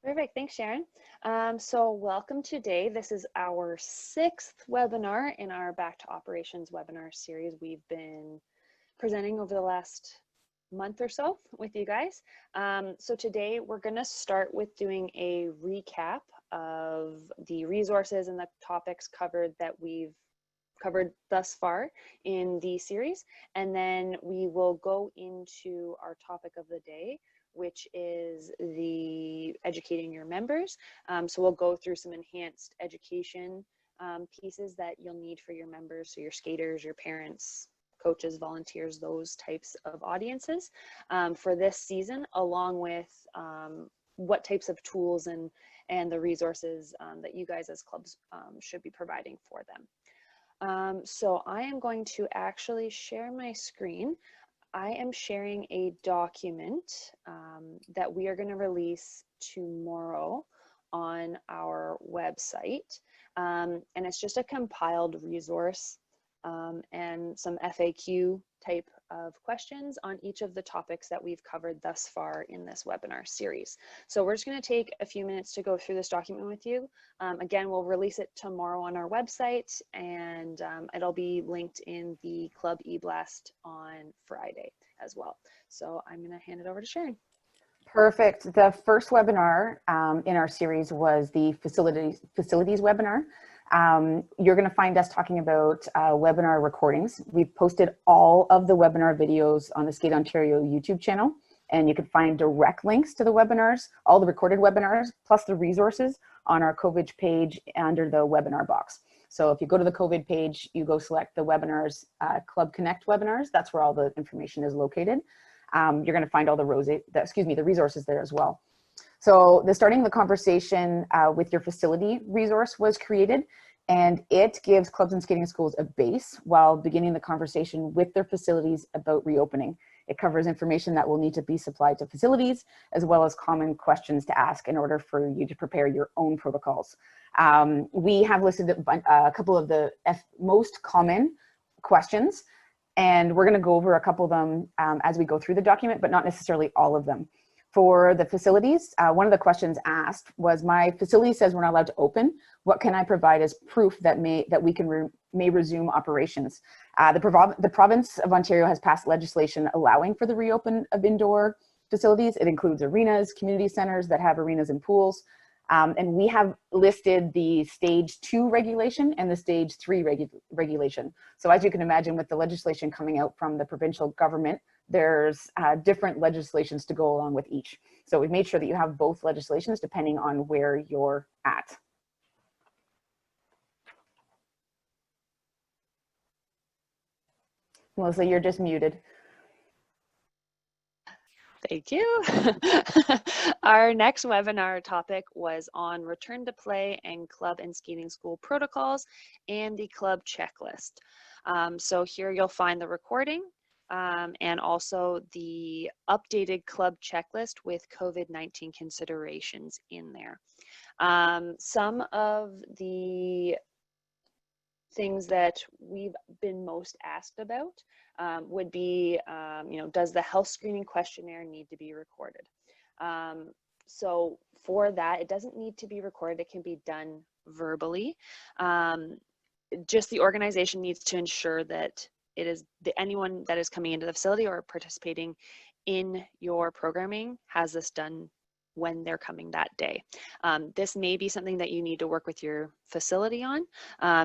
Perfect. Thanks, Sharon. So welcome today. This is our 6th webinar in our Back to Operations webinar series we've been presenting over the last month or so with you guys. So today we're going to start with doing a recap of the resources and the topics covered that we've covered thus far in the series. And then we will go into our topic of the day, which is the educating your members. So we'll go through some enhanced education pieces that you'll need for your members, so your skaters, your parents, coaches, volunteers, those types of audiences for this season, along with what types of tools and the resources that you guys as clubs should be providing for them. So I am going to actually share my screen. I am sharing a document that we are going to release tomorrow on our website. And it's just a compiled resource and some FAQ type of questions on each of the topics that we've covered thus far in this webinar series. So we're just going to take a few minutes to go through this document with you. Again, we'll release it tomorrow on our website, and it'll be linked in the Club eBlast on Friday as well. So I'm going to hand it over to Sharon. Perfect. The first webinar in our series was the facilities webinar. You're going to find us talking about webinar recordings. We've posted all of the webinar videos on the Skate Ontario YouTube channel, and you can find direct links to the webinars, all the recorded webinars, plus the resources on our COVID page under the webinar box. So if you go to the COVID page, you go select the webinars, Club Connect webinars, that's where all the information is located. You're going to find all the resources there as well. So starting the conversation with your facility resource was created, and it gives clubs and skating schools a base while beginning the conversation with their facilities about reopening. It covers information that will need to be supplied to facilities, as well as common questions to ask in order for you to prepare your own protocols. We have listed a couple of the most common questions, and we're going to go over a couple of them as we go through the document, but not necessarily all of them. For the facilities, one of the questions asked was, my facility says we're not allowed to open. What can I provide as proof that we may resume operations? The province of Ontario has passed legislation allowing for the reopen of indoor facilities. It includes arenas, community centers that have arenas and pools. And we have listed the stage 2 regulation and the stage 3 regulation. So as you can imagine, with the legislation coming out from the provincial government, there's different legislations to go along with each. So we've made sure that you have both legislations depending on where you're at. Melissa, you're just muted. Thank you. Our next webinar topic was on return to play and club and skating school protocols and the club checklist. So here you'll find the recording and also the updated club checklist with COVID-19 considerations in there. Some of the things that we've been most asked about would be, does the health screening questionnaire need to be recorded? So for that, it doesn't need to be recorded. It can be done verbally. Just the organization needs to ensure that it is anyone that is coming into the facility or participating in your programming has this done when they're coming that day. This may be something that you need to work with your facility on.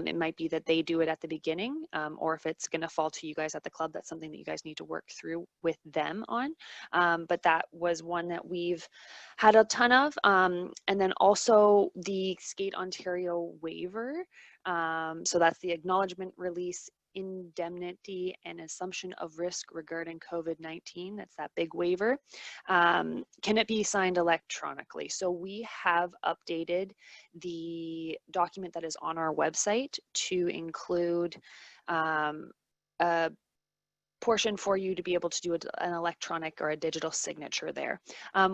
It might be that they do it at the beginning, or if it's going to fall to you guys at the club, that's something that you guys need to work through with them on. But that was one that we've had a ton of. And then also the Skate Ontario waiver. So that's the acknowledgement release, indemnity and assumption of risk regarding COVID-19. That's that big waiver. Can it be signed electronically? So we have updated the document that is on our website to include a portion for you to be able to do an electronic or a digital signature there.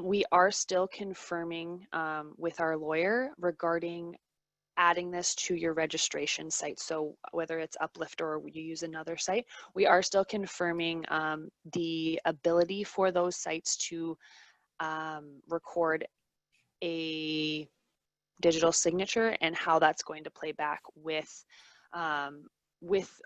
We are still confirming with our lawyer regarding adding this to your registration site. So whether it's Uplift or you use another site, we are still confirming the ability for those sites to record a digital signature and how that's going to play back with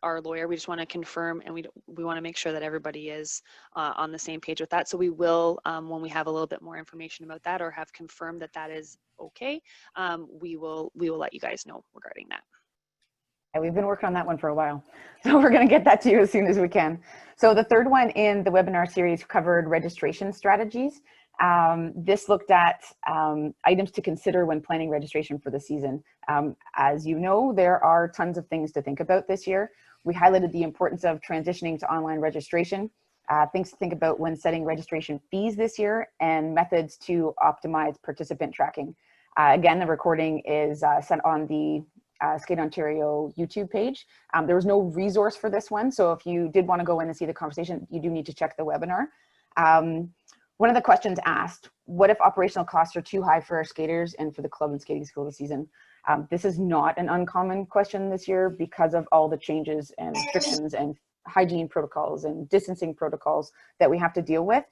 our lawyer. We just want to confirm, and we want to make sure that everybody is on the same page with that. So we will, when we have a little bit more information about that or have confirmed that that is okay, we will let you guys know regarding that. Yeah, we've been working on that one for a while, so we're going to get that to you as soon as we can. So the third one in the webinar series covered registration strategies. This looked at items to consider when planning registration for the season. As you know, there are tons of things to think about this year. We highlighted the importance of transitioning to online registration, things to think about when setting registration fees this year, and methods to optimize participant tracking. Again, the recording is sent on the Skate Ontario YouTube page. There was no resource for this one, so if you did want to go in and see the conversation, you do need to check the webinar. One of the questions asked, what if operational costs are too high for our skaters and for the club and skating school this season? This is not an uncommon question this year because of all the changes and restrictions and hygiene protocols and distancing protocols that we have to deal with.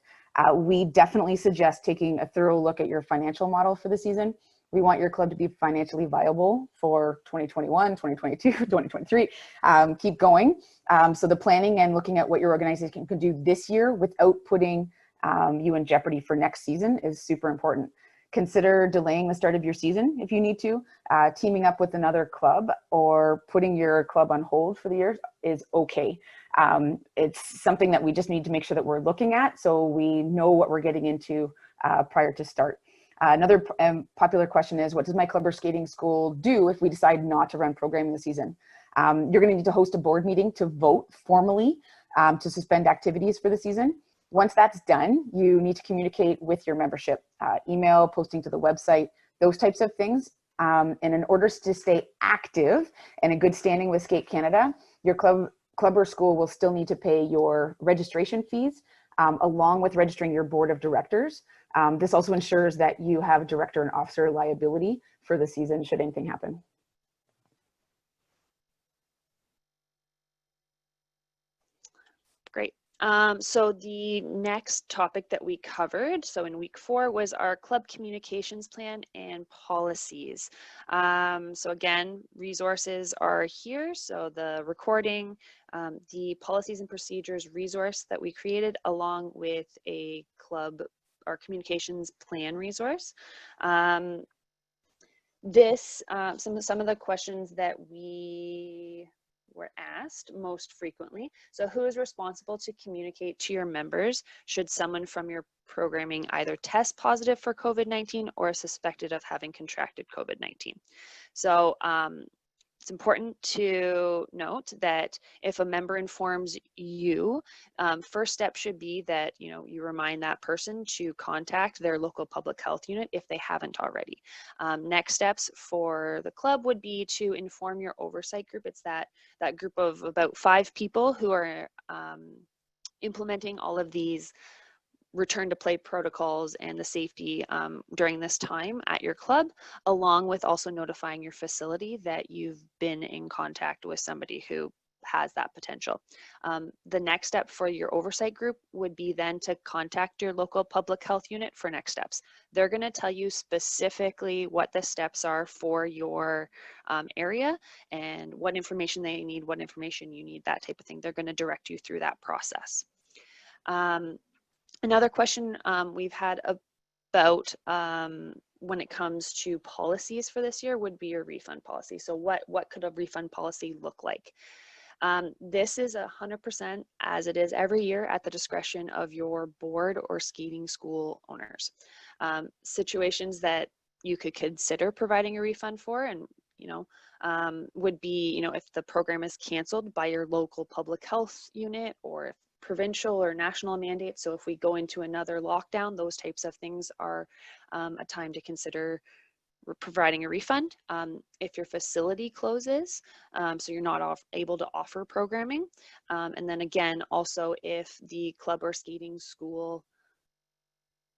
We definitely suggest taking a thorough look at your financial model for the season. We want your club to be financially viable for 2021, 2022, 2023, keep going. So the planning and looking at what your organization can do this year without putting you in jeopardy for next season is super important. Consider delaying the start of your season if you need to. Teaming up with another club or putting your club on hold for the year is okay. It's something that we just need to make sure that we're looking at so we know what we're getting into prior to start. Another popular question is, what does my club or skating school do if we decide not to run programming this season? You're going to need to host a board meeting to vote formally to suspend activities for the season. Once that's done, you need to communicate with your membership, email, posting to the website, those types of things. And in order to stay active and in good standing with Skate Canada, your club or school will still need to pay your registration fees along with registering your board of directors. This also ensures that you have director and officer liability for the season should anything happen. Great. So the next topic that we covered, so in week 4, was our club communications plan and policies. So again, resources are here. So the recording, the policies and procedures resource that we created along with a club, our communications plan resource. Some of the questions that we were asked most frequently. So who is responsible to communicate to your members should someone from your programming either test positive for COVID-19 or is suspected of having contracted COVID-19? So it's important to note that if a member informs you, first step should be that you remind that person to contact their local public health unit if they haven't already. Next steps for the club would be to inform your oversight group. It's that group of about 5 people who are implementing all of these return to play protocols and the safety during this time at your club, along with also notifying your facility that you've been in contact with somebody who has that potential. The next step for your oversight group would be then to contact your local public health unit for next steps. They're going to tell you specifically what the steps are for your area and what information they need, what information you need, that type of thing. They're going to direct you through that process. Another question we've had about when it comes to policies for this year would be your refund policy. So what could a refund policy look like? This is 100%, as it is every year, at the discretion of your board or skating school owners. Situations that you could consider providing a refund for and would be, if the program is canceled by your local public health unit or if provincial or national mandates. So if we go into another lockdown, those types of things are a time to consider providing a refund. If your facility closes, so you're not able to offer programming. And then again, also if the club or skating school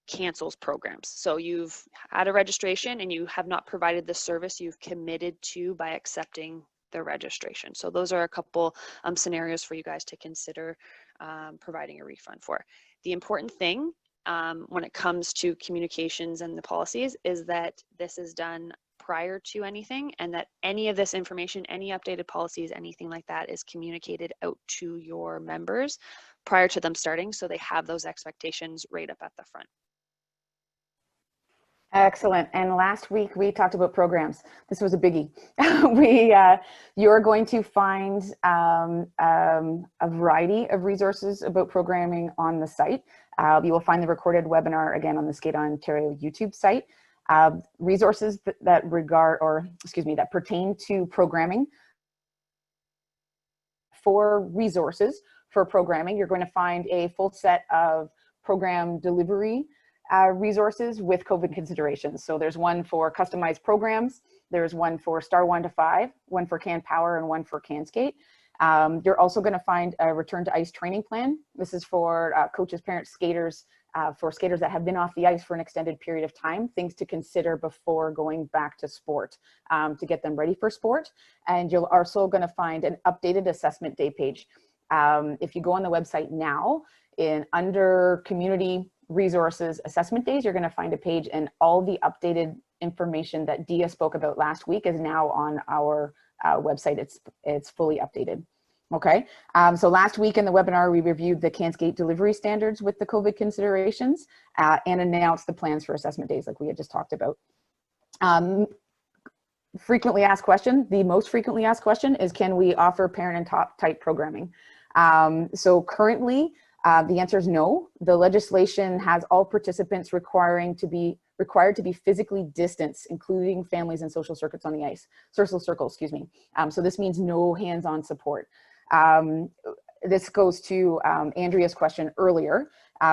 cancels programs. So you've had a registration and you have not provided the service you've committed to by accepting the registration. So those are a couple scenarios for you guys to consider providing a refund for. The important thing when it comes to communications and the policies is that this is done prior to anything, and that any of this information, any updated policies, anything like that is communicated out to your members prior to them starting, so they have those expectations right up at the front. Excellent. And last week we talked about programs. This was a biggie. You're going to find a variety of resources about programming on the site. You will find the recorded webinar again on the Skate Ontario YouTube site. Resources that pertain to programming. For resources for programming, you're going to find a full set of program delivery resources with COVID considerations. So there's one for customized programs, there's one for Star 1 to 5, one for Can Power, and one for Can Skate. You're also going to find a return to ice training plan. This is for coaches, parents, skaters, for skaters that have been off the ice for an extended period of time, things to consider before going back to sport to get them ready for sport. And you're also going to find an updated assessment day page. If you go on the website now, under community resources assessment days, you're going to find a page, and all the updated information that Dia spoke about last week is now on our website. It's fully updated. Okay, so last week in the webinar, we reviewed the Can Skate delivery standards with the COVID considerations and announced the plans for assessment days like we had just talked about. Frequently asked question, the most frequently asked question is, can we offer parent and top type programming? So currently, the answer is no. The legislation has all participants required to be physically distanced, including families and social circuits on the ice. Social circles, excuse me. So this means no hands-on support. This goes to Andrea's question earlier.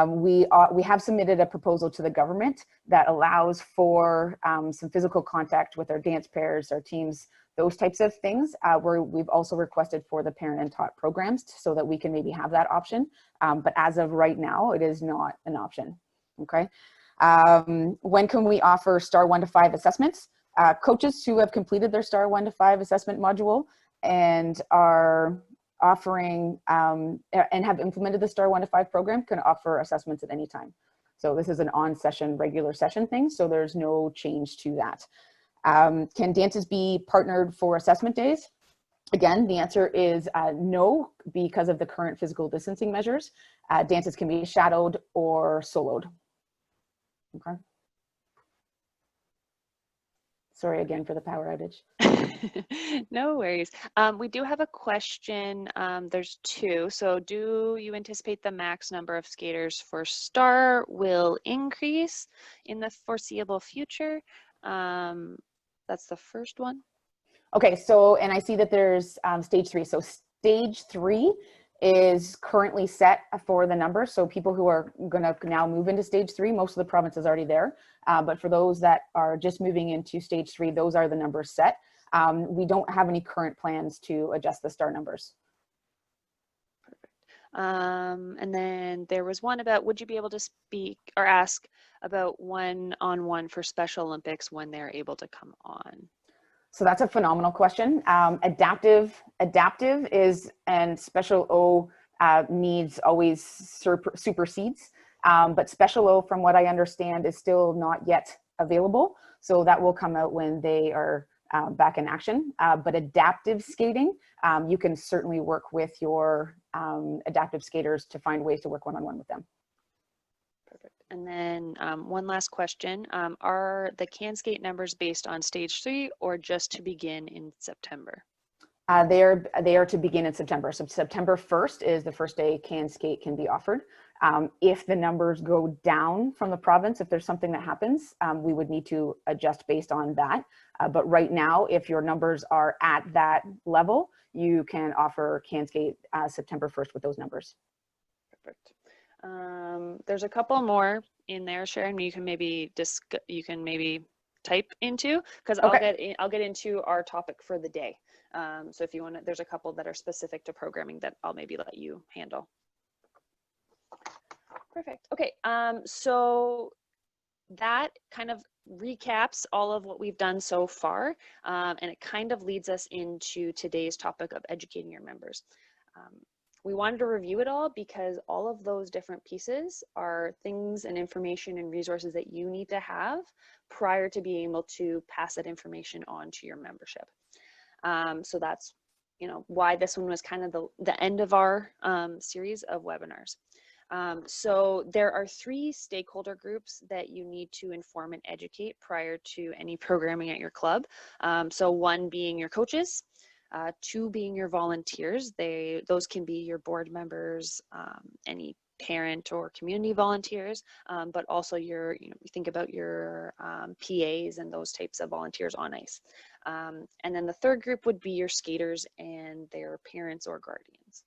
We have submitted a proposal to the government that allows for some physical contact with our dance pairs, our teams, those types of things, where we've also requested for the parent and taught programs so that we can maybe have that option. But as of right now, it is not an option, okay? When can we offer Star 1 to 5 assessments? Coaches who have completed their Star 1 to 5 assessment module and are offering and have implemented the Star 1 to 5 program can offer assessments at any time. So this is an on-session, regular session thing, so there's no change to that. Can dances be partnered for assessment days? Again, the answer is no, because of the current physical distancing measures. Dances can be shadowed or soloed. Okay. Sorry again for the power outage. No worries. We do have a question. There's two. So do you anticipate the max number of skaters for Star will increase in the foreseeable future? That's the first one. Okay, so, and I see that there's stage 3. So stage 3 is currently set for the number. So people who are gonna now move into stage 3, most of the province is already there. But for those that are just moving into stage 3, those are the numbers set. We don't have any current plans to adjust the Star numbers. Perfect. And then there was one about, would you be able to speak or ask about one-on-one for Special Olympics when they're able to come on? So that's a phenomenal question. Adaptive is, and Special O needs always supersedes. But Special O, from what I understand, is still not yet available. So that will come out when they are back in action. But adaptive skating, you can certainly work with your adaptive skaters to find ways to work one-on-one with them. Perfect. And then one last question. Are the Can Skate numbers based on stage 3 or just to begin in September? They are to begin in September. So September 1st is the first day Can Skate can be offered. If the numbers go down from the province, if there's something that happens, we would need to adjust based on that. But right now, if your numbers are at that level, you can offer Can Skate September 1st with those numbers. Perfect. There's a couple more in there, Sharon. You can maybe type into, because Okay. I'll get into our topic for the day. So if you want to, there's a couple that are specific to programming that I'll maybe let you handle. Perfect. Okay. So that kind of recaps all of what we've done so far, and it kind of leads us into today's topic of educating your members. we wanted to review it all because all of those different pieces are things and information and resources that you need to have prior to being able to pass that information on to your membership. So that's, you know, why this one was kind of the end of our series of webinars. So there are 3 stakeholder groups that you need to inform and educate prior to any programming at your club. So 1 being your coaches, 2 being your volunteers. Those can be your board members, any parent or community volunteers, but also your, you know, think about your PAs and those types of volunteers on ice. And then the 3rd group would be your skaters and their parents or guardians.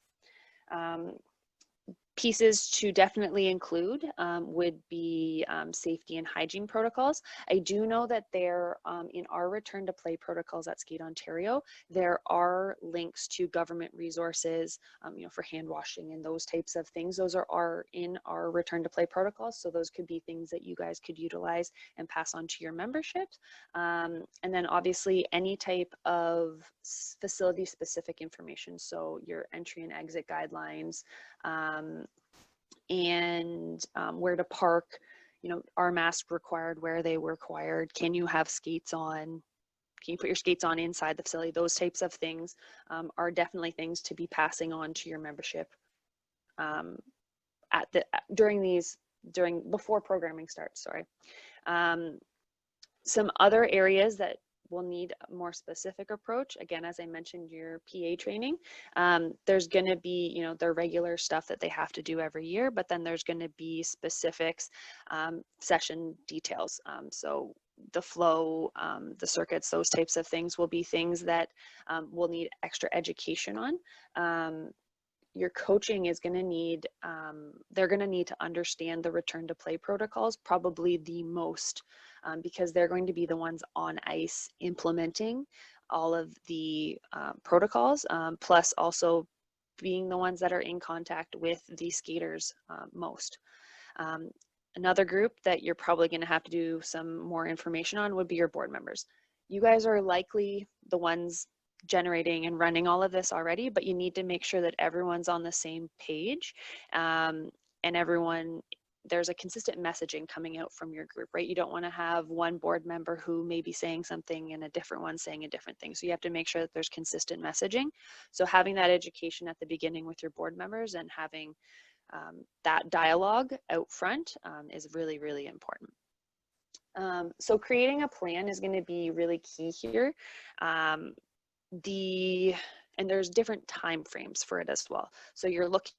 Pieces to definitely include would be safety and hygiene protocols. I do know that there, in our return to play protocols at Skate Ontario, there are links to government resources, you know, for hand washing and those types of things. Those are in our return to play protocols. So those could be things that you guys could utilize and pass on to your memberships. And then obviously any type of facility specific information. So your entry and exit guidelines, and where to park, you know, are masks required, where they were required, can you have skates on, can you put your skates on inside the facility? Those types of things are definitely things to be passing on to your membership before programming starts, sorry. Some other areas that will need a more specific approach, again, as I mentioned, your PA training, there's going to be, you know, their regular stuff that they have to do every year, but then there's going to be specifics, session details. So the flow, the circuits, those types of things will be things that we'll need extra education on. Your coaching is going to need, they're going to need to understand the return to play protocols probably the most, because they're going to be the ones on ice implementing all of the protocols, plus also being the ones that are in contact with the skaters most. Another group that you're probably going to have to do some more information on would be your board members. You guys are likely the ones generating and running all of this already, but you need to make sure that everyone's on the same page, and there's a consistent messaging coming out from your group, right? You don't want to have one board member who may be saying something and a different one saying a different thing. So you have to make sure that there's consistent messaging. So having that education at the beginning with your board members and having that dialogue out front is really, really important. So creating a plan is going to be really key here. And there's different time frames for it as well. So you're looking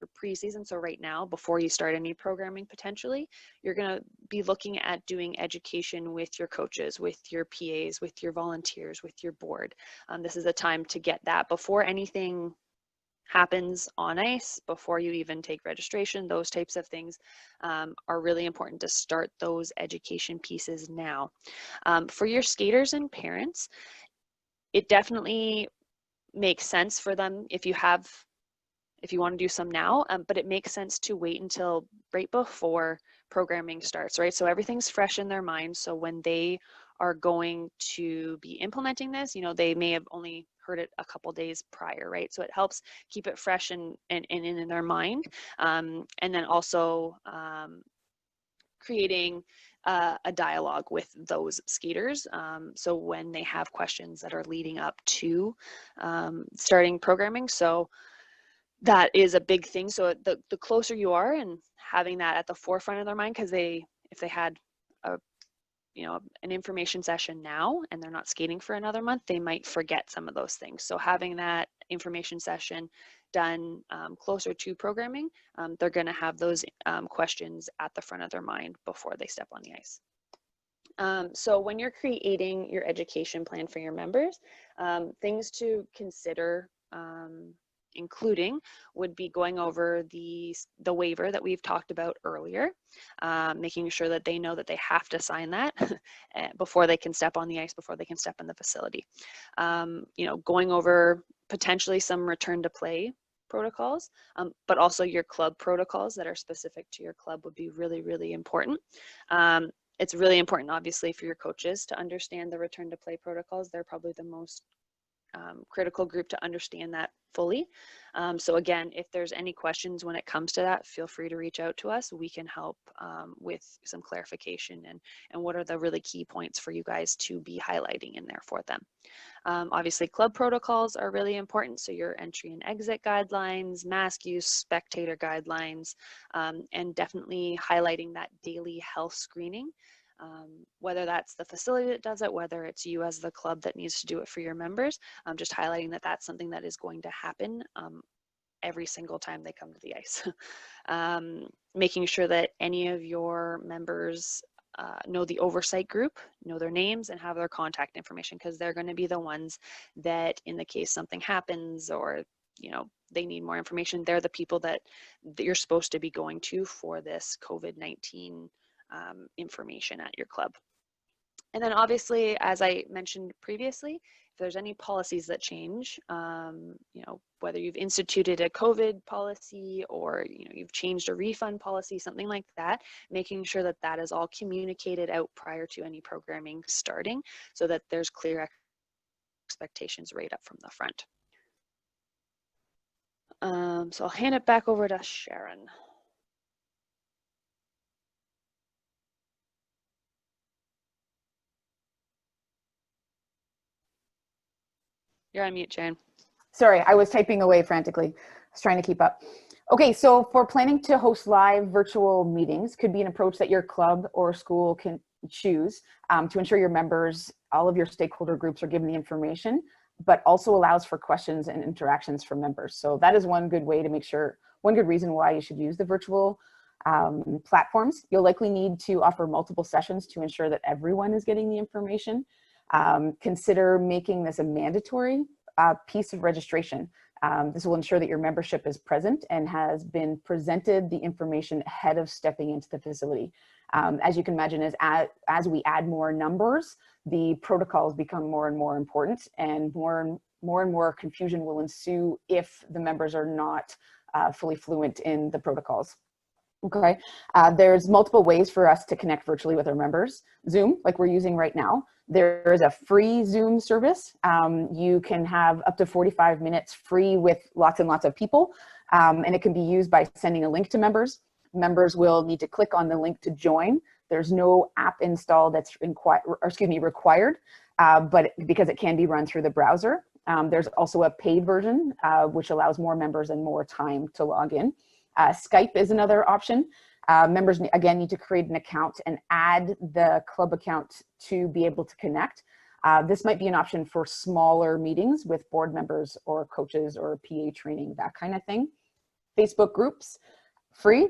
for preseason. So right now, before you start any programming, potentially, you're going to be looking at doing education with your coaches, with your PAs, with your volunteers, with your board. This is a time to get that before anything happens on ice, before you even take registration. Those types of things are really important to start those education pieces now. For your skaters and parents, it definitely makes sense for them if you want to do some now, but it makes sense to wait until right before programming starts, right? So everything's fresh in their mind. So when they are going to be implementing this, you know, they may have only heard it a couple days prior, right? So it helps keep it fresh and in their mind. And then also creating a dialogue with those skaters. So when they have questions that are leading up to starting programming. So that is a big thing. So the closer you are and having that at the forefront of their mind, because if they had an information session now and they're not skating for another month, they might forget some of those things. So having that information session done closer to programming, they're going to have those questions at the front of their mind before they step on the ice. So when you're creating your education plan for your members, things to consider including would be going over the waiver that we've talked about earlier, making sure that they know that they have to sign that before they can step on the ice, before they can step in the facility. Going over potentially some return to play protocols, but also your club protocols that are specific to your club would be really, really important. It's really important, obviously, for your coaches to understand the return to play protocols. They're probably the most critical group to understand that fully. So again, if there's any questions when it comes to that, feel free to reach out to us. We can help with some clarification and what are the really key points for you guys to be highlighting in there for them. Obviously, club protocols are really important. So your entry and exit guidelines, mask use, spectator guidelines, and definitely highlighting that daily health screening. Whether that's the facility that does it, whether it's you as the club that needs to do it for your members, just highlighting that that's something that is going to happen every single time they come to the ice. Making sure that any of your members know the oversight group, know their names, and have their contact information, because they're going to be the ones that, in the case something happens or they need more information, they're the people that you're supposed to be going to for this COVID-19 information at your club. And then obviously, as I mentioned previously, if there's any policies that change, whether you've instituted a COVID policy or you've changed a refund policy, something like that, making sure that that is all communicated out prior to any programming starting, so that there's clear expectations right up from the front. So I'll hand it back over to Sharon. You're on mute, Sharon. Sorry, I was typing away frantically. I was trying to keep up. Okay, so for planning to host live virtual meetings could be an approach that your club or school can choose to ensure your members, all of your stakeholder groups are given the information, but also allows for questions and interactions from members. So that is one good way to make sure, one good reason why you should use the virtual platforms. You'll likely need to offer multiple sessions to ensure that everyone is getting the information. Consider making this a mandatory piece of registration. This will ensure that your membership is present and has been presented the information ahead of stepping into the facility. As you can imagine, as we add more numbers, the protocols become more and more important, and more confusion will ensue if the members are not fully fluent in the protocols. Okay, there's multiple ways for us to connect virtually with our members. Zoom, like we're using right now. There is a free Zoom service. You can have up to 45 minutes free with lots and lots of people, and it can be used by sending a link to members. Members will need to click on the link to join. There's no app install that's required, but because it can be run through the browser. There's also a paid version, which allows more members and more time to log in. Skype is another option. Members, again, need to create an account and add the club account to be able to connect. This might be an option for smaller meetings with board members or coaches or PA training, that kind of thing. Facebook groups, free.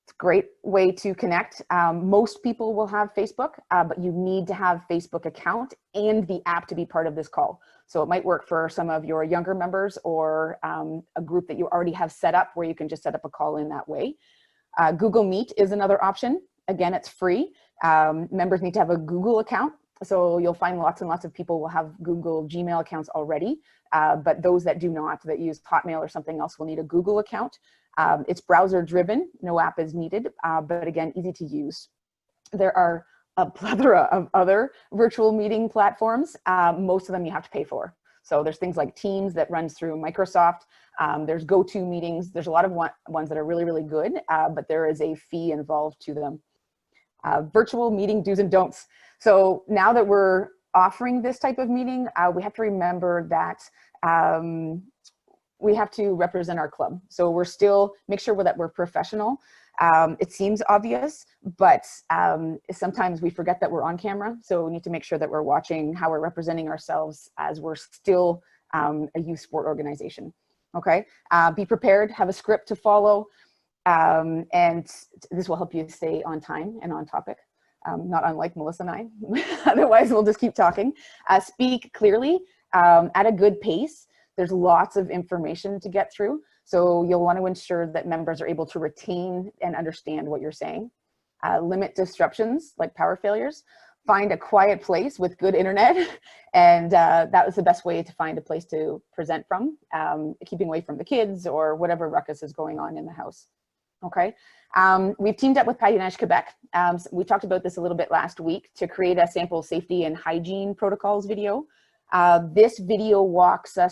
It's a great way to connect. Most people will have Facebook, but you need to have Facebook account and the app to be part of this call. So it might work for some of your younger members or a group that you already have set up where you can just set up a call in that way. Google Meet is another option. Again, it's free. Members need to have a Google account. So you'll find lots and lots of people will have Google Gmail accounts already, but those that do not, that use Hotmail or something else, will need a Google account. It's browser driven, no app is needed, but again, easy to use. There are a plethora of other virtual meeting platforms. Most of them you have to pay for. So there's things like Teams that runs through Microsoft. There's GoToMeetings. There's a lot of ones that are really, really good, but there is a fee involved to them. Virtual meeting do's and don'ts. So now that we're offering this type of meeting, we have to remember that we have to represent our club. So we're still, make sure that we're professional. It seems obvious, but sometimes we forget that we're on camera. So we need to make sure that we're watching how we're representing ourselves as we're still a youth sport organization. Okay, be prepared, have a script to follow, and this will help you stay on time and on topic, not unlike Melissa and I. Otherwise, we'll just keep talking. Speak clearly, at a good pace. There's lots of information to get through. So you'll want to ensure that members are able to retain and understand what you're saying. Limit disruptions like power failures. Find a quiet place with good internet. And that was the best way to find a place to present from, keeping away from the kids or whatever ruckus is going on in the house. Okay. We've teamed up with Patinage Quebec. We talked about this a little bit last week to create a sample safety and hygiene protocols video. This video walks a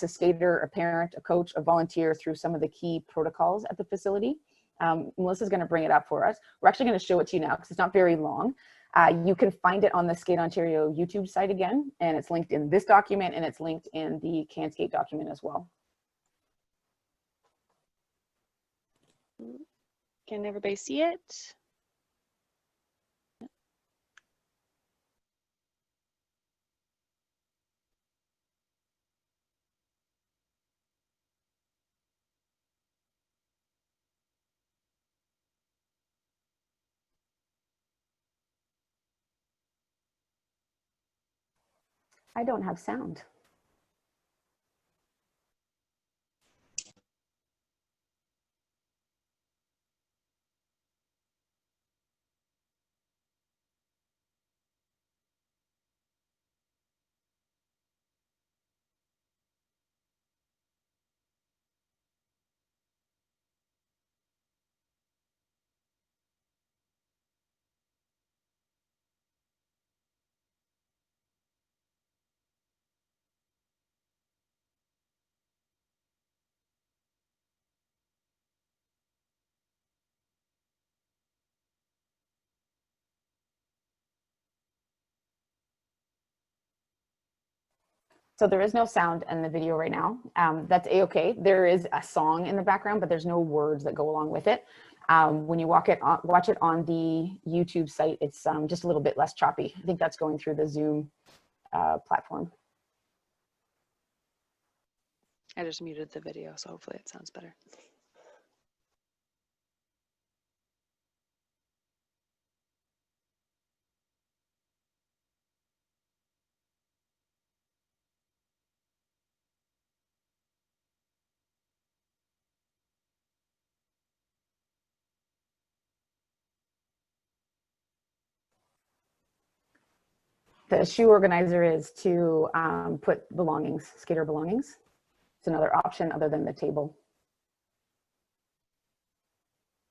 skater, a parent, a coach, a volunteer through some of the key protocols at the facility. Melissa's going to bring it up for us. We're actually going to show it to you now because it's not very long. You can find it on the Skate Ontario YouTube site again, and it's linked in this document, and it's linked in the Can Skate document as well. Can everybody see it? I don't have sound. So there is no sound in the video right now. That's a-okay. There is a song in the background, but there's no words that go along with it. When you watch it on the YouTube site, it's just a little bit less choppy. I think that's going through the Zoom platform. I just muted the video, so hopefully it sounds better. The shoe organizer is to put belongings, skater belongings. It's another option other than the table.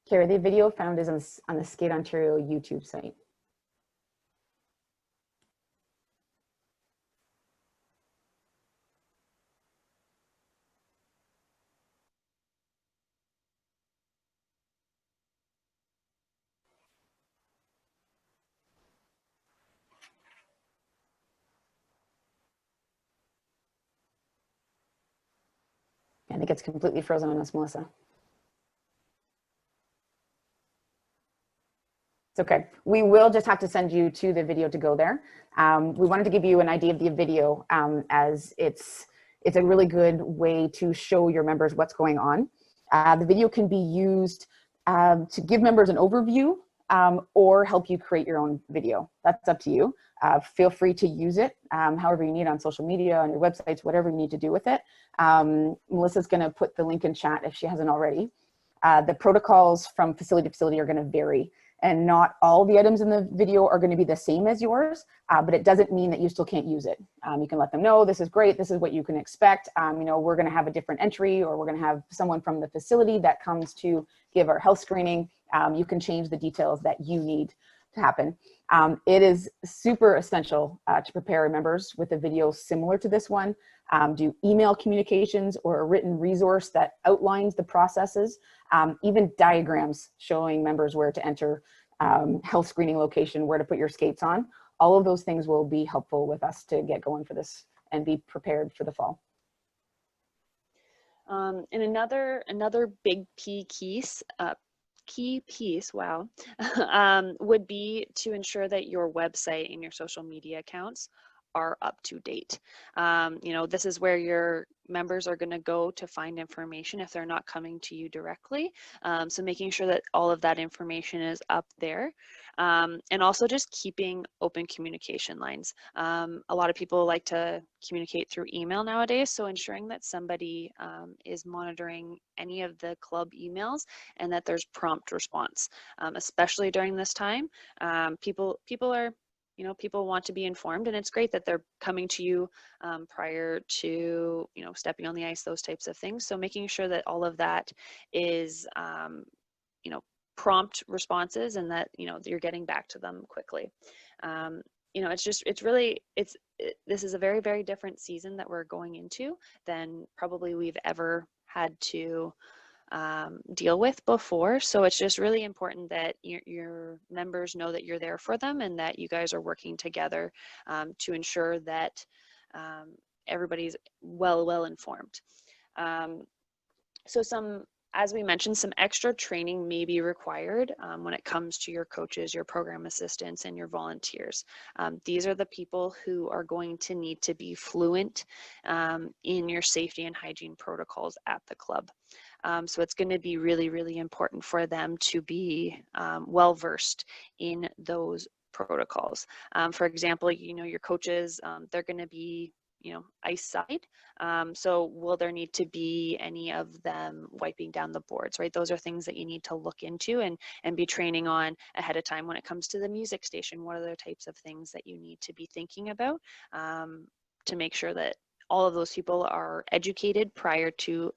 Carrie, the video found is on the Skate Ontario YouTube site. I think it's completely frozen on us, Melissa. It's okay. We will just have to send you to the video to go there. We wanted to give you an idea of the video as it's a really good way to show your members what's going on. The video can be used to give members an overview or help you create your own video. That's up to you. Feel free to use it however you need on social media, on your websites, whatever you need to do with it. Melissa's going to put the link in chat if she hasn't already. The protocols from facility to facility are going to vary, and not all the items in the video are going to be the same as yours, but it doesn't mean that you still can't use it. You can let them know this is great, this is what you can expect. You know, we're going to have a different entry, or we're going to have someone from the facility that comes to give our health screening. You can change the details that you need to happen. It is super essential to prepare members with a video similar to this one. Do email communications or a written resource that outlines the processes, even diagrams showing members where to enter health screening location, where to put your skates on. All of those things will be helpful with us to get going for this and be prepared for the fall. And another big key piece, wow, would be to ensure that your website and your social media accounts are up to date. You know, this is where your members are going to go to find information if they're not coming to you directly. So making sure that all of that information is up there. And also just keeping open communication lines. A lot of people like to communicate through email nowadays, so ensuring that somebody is monitoring any of the club emails and that there's prompt response, especially during this time. People want to be informed, and it's great that they're coming to you prior to, you know, stepping on the ice, those types of things. So making sure that all of that is, you know, prompt responses, and that, you know, you're getting back to them quickly. You know, it's this is a very, very different season that we're going into than probably we've ever had to deal with before. So it's just really important that your members know that you're there for them and that you guys are working together to ensure that everybody's well informed. So as we mentioned, some extra training may be required when it comes to your coaches, your program assistants, and your volunteers. These are the people who are going to need to be fluent in your safety and hygiene protocols at the club. So it's going to be really, really important for them to be well-versed in those protocols. For example, your coaches, they're going to be ice side. So will there need to be any of them wiping down the boards, right? Those are things that you need to look into and be training on ahead of time. When it comes to the music station, what are the types of things that you need to be thinking about to make sure that all of those people are educated prior to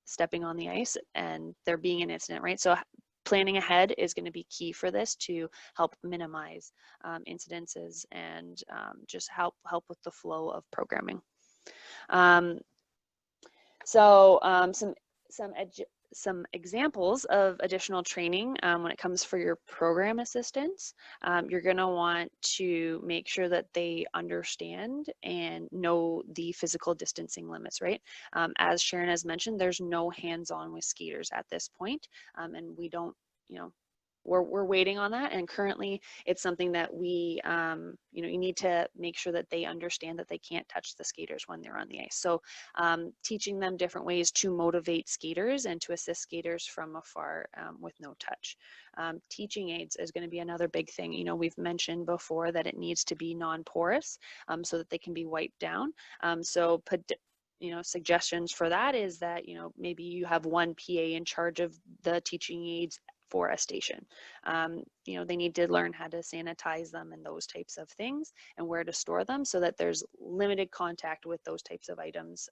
stepping on the ice and there being an incident, right? So planning ahead is going to be key for this to help minimize incidences and just help with the flow of programming. Some examples of additional training when it comes for your program assistants. You're going to want to make sure that they understand and know the physical distancing limits, right? As Sharon has mentioned, there's no hands-on with skaters at this point, and we don't, we're waiting on that, and currently it's something that we you need to make sure that they understand that they can't touch the skaters when they're on the ice. So teaching them different ways to motivate skaters and to assist skaters from afar with no touch. Teaching aids is going to be another big thing. We've mentioned before that it needs to be non-porous so that they can be wiped down. Suggestions for that is that maybe you have one PA in charge of the teaching aids for a station. They need to learn how to sanitize them and those types of things and where to store them so that there's limited contact with those types of items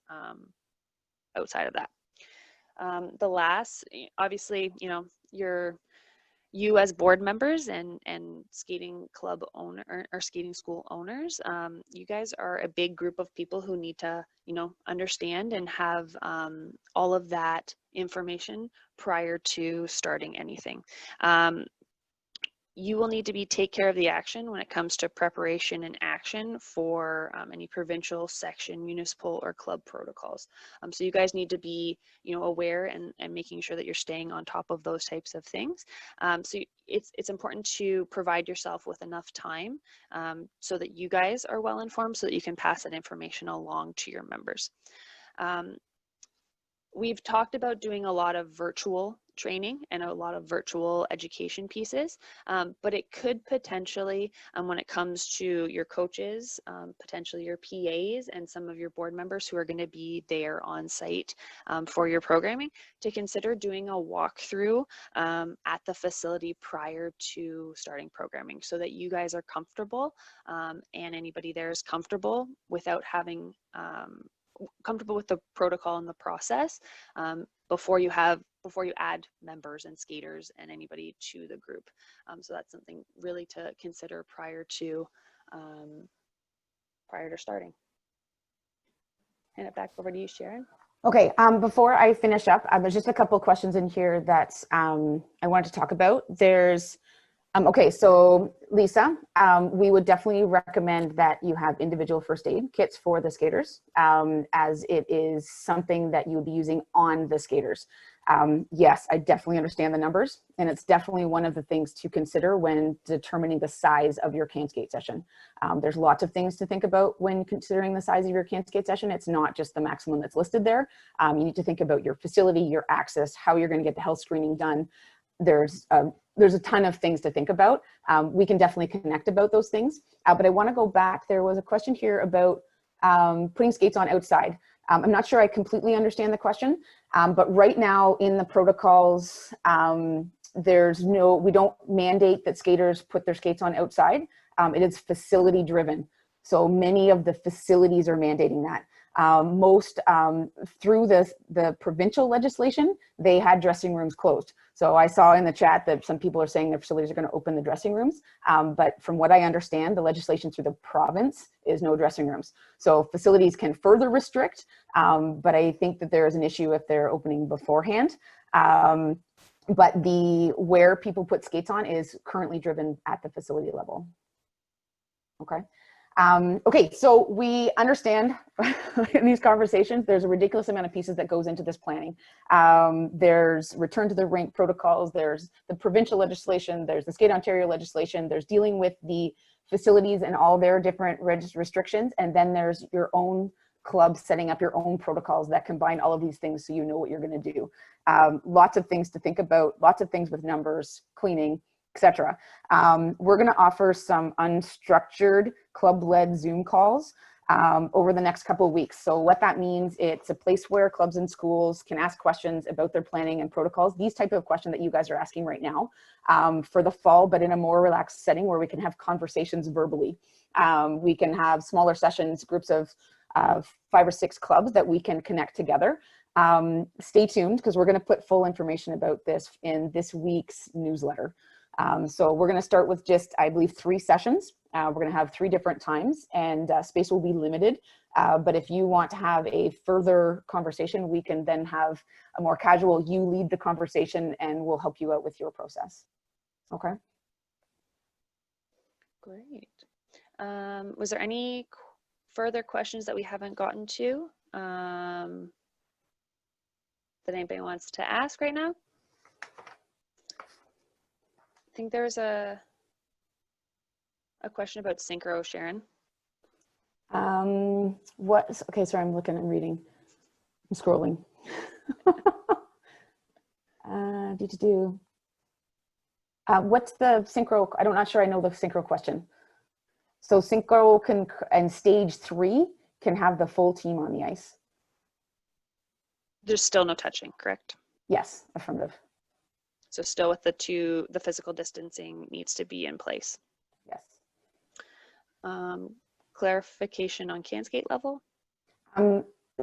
outside of that. The last, obviously, you as board members and skating club owner or skating school owners, you guys are a big group of people who need to understand and have all of that information prior to starting anything. You will need to take care of the action when it comes to preparation and action for any provincial, section, municipal, or club protocols. So you guys need to be, aware and making sure that you're staying on top of those types of things. So it's important to provide yourself with enough time so that you guys are well informed, so that you can pass that information along to your members. We've talked about doing a lot of virtual training and a lot of virtual education pieces, but it could potentially, when it comes to your coaches, potentially your PAs and some of your board members who are going to be there on site for your programming, to consider doing a walkthrough at the facility prior to starting programming so that you guys are comfortable and anybody there is comfortable without having comfortable with the protocol and the process before you add members and skaters and anybody to the group. So that's something really to consider prior to starting. Hand it back over to you, Sharon. Okay, before I finish up, there's just a couple of questions in here that I wanted to talk about. There's okay, so Lisa, we would definitely recommend that you have individual first aid kits for the skaters, as it is something that you would be using on the skaters. Yes, I definitely understand the numbers, and it's definitely one of the things to consider when determining the size of your can skate session. There's lots of things to think about when considering the size of your can skate session. It's not just the maximum that's listed there. You need to think about your facility, your access, how you're going to get the health screening done. There's a ton of things to think about. We can definitely connect about those things, but I want to go back. There was a question here about putting skates on outside. I'm not sure I completely understand the question, but right now in the protocols, we don't mandate that skaters put their skates on outside. It is facility driven. So many of the facilities are mandating that. Through the provincial legislation, they had dressing rooms closed. So I saw in the chat that some people are saying their facilities are going to open the dressing rooms. But from what I understand, the legislation through the province is no dressing rooms. So facilities can further restrict, but I think that there is an issue if they're opening beforehand. But where people put skates on is currently driven at the facility level. Okay. Okay, so we understand in these conversations, there's a ridiculous amount of pieces that goes into this planning. There's return to the rink protocols, there's the provincial legislation, there's the Skate Ontario legislation, there's dealing with the facilities and all their different restrictions, and then there's your own club setting up your own protocols that combine all of these things so you know what you're gonna do. Lots of things to think about, lots of things with numbers, cleaning, etc. We're going to offer some unstructured club-led Zoom calls over the next couple of weeks. So what that means, it's a place where clubs and schools can ask questions about their planning and protocols, these type of questions that you guys are asking right now for the fall, but in a more relaxed setting where we can have conversations verbally. We can have smaller sessions, groups of 5 or 6 clubs that we can connect together. Stay tuned because we're going to put full information about this in this week's newsletter. So we're going to start with just, I believe, 3 sessions. We're going to have 3 different times, and space will be limited. But if you want to have a further conversation, we can then have a more casual, you lead the conversation, and we'll help you out with your process. Okay. Great. Was there any further questions that we haven't gotten to that anybody wants to ask right now? I think there's a question about synchro, Sharon. Okay, sorry, I'm looking and reading. I'm scrolling. What's the synchro? I'm not sure I know the synchro question. So synchro can, and stage 3 can have the full team on the ice. There's still no touching, correct? Yes, affirmative. So still with the physical distancing needs to be in place. Yes. Clarification on can skate level?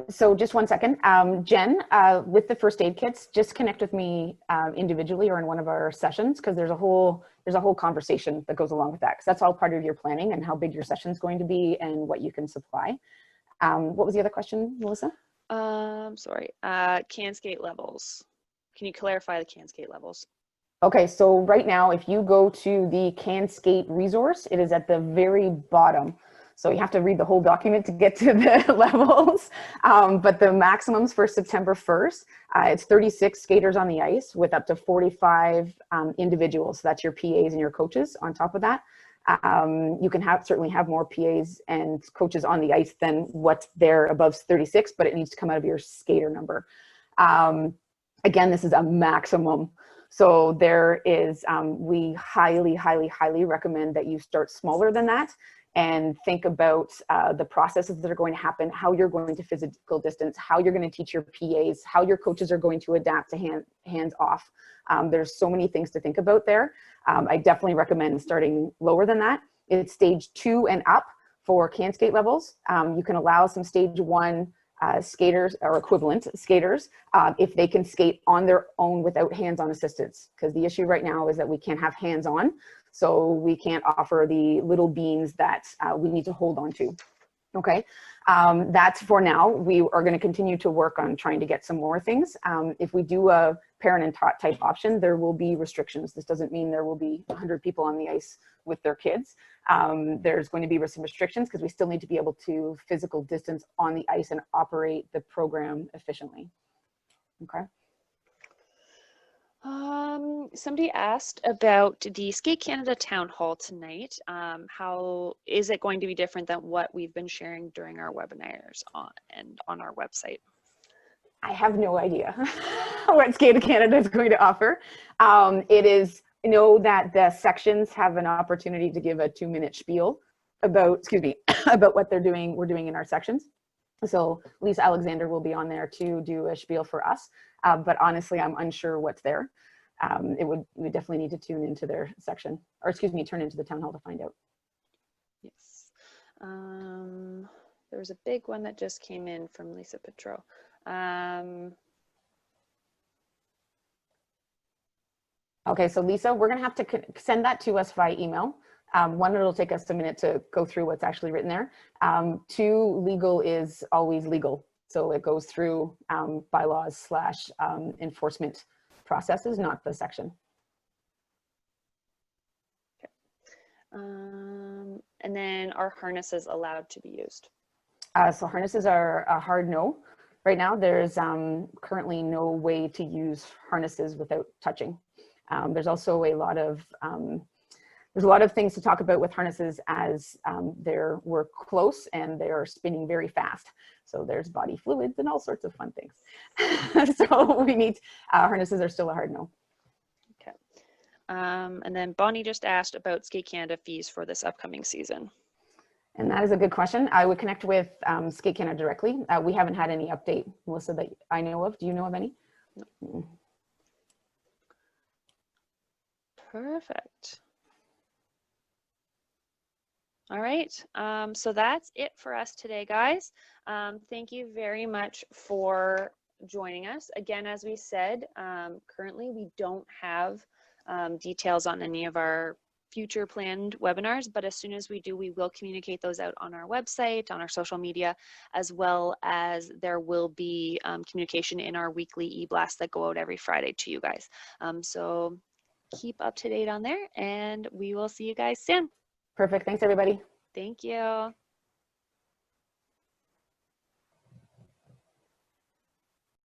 So just one second. Jen, with the first aid kits, just connect with me individually or in one of our sessions, because there's a whole conversation that goes along with that, because that's all part of your planning and how big your session is going to be and what you can supply. What was the other question, Melissa? Sorry, can skate levels. Can you clarify the can skate levels? Okay, so right now, if you go to the Can Skate resource, it is at the very bottom. So you have to read the whole document to get to the levels. But the maximums for September 1st, it's 36 skaters on the ice with up to 45 individuals. So that's your PAs and your coaches on top of that. You can certainly have more PAs and coaches on the ice than what's there above 36, but it needs to come out of your skater number. Again, this is a maximum. So there is, we highly, highly, highly recommend that you start smaller than that and think about the processes that are going to happen, how you're going to physical distance, how you're going to teach your PAs, how your coaches are going to adapt to hands off. There's so many things to think about there. I definitely recommend starting lower than that. It's stage 2 and up for can skate levels. You can allow some stage 1 skaters or equivalent skaters if they can skate on their own without hands-on assistance, because the issue right now is that we can't have hands-on, so we can't offer the little beans that we need to hold on to. Okay, that's for now. We are going to continue to work on trying to get some more things. If we do a parent and taught type option, there will be restrictions. This doesn't mean there will be 100 people on the ice with their kids. There's going to be some restrictions because we still need to be able to physical distance on the ice and operate the program efficiently. Okay. Somebody asked about the Skate Canada Town Hall tonight. How is it going to be different than what we've been sharing during our webinars on our website? I have no idea what Skate Canada is going to offer. It is, know that the sections have an opportunity to give a 2-minute spiel about, excuse me, about what we're doing in our sections. So Lisa Alexander will be on there to do a spiel for us, but honestly, I'm unsure what's there. We would definitely need to tune into their section, or excuse me, turn into the town hall to find out. Yes. There was a big one that just came in from Lisa Petro. Okay, so Lisa, we're gonna have to send that to us via email. One, it'll take us a minute to go through what's actually written there. Two, legal is always legal. So it goes through bylaws / enforcement processes, not the section. And then are harnesses allowed to be used? So harnesses are a hard no. Right now, there's currently no way to use harnesses without touching. There's also a lot of things to talk about with harnesses as we're close and they're spinning very fast. So there's body fluids and all sorts of fun things. So we need, harnesses are still a hard no. Okay. And then Bonnie just asked about Skate Canada fees for this upcoming season. And that is a good question. I would connect with Skate Canada directly. We haven't had any update, Melissa, that I know of. Do you know of any? No. Perfect. All right, so that's it for us today, guys. Thank you very much for joining us. Again, as we said, currently we don't have details on any of our future planned webinars, but as soon as we do, we will communicate those out on our website, on our social media, as well as there will be communication in our weekly e-blasts that go out every Friday to you guys. So keep up to date on there, and we will see you guys soon. Perfect. Thanks, everybody. Thank you.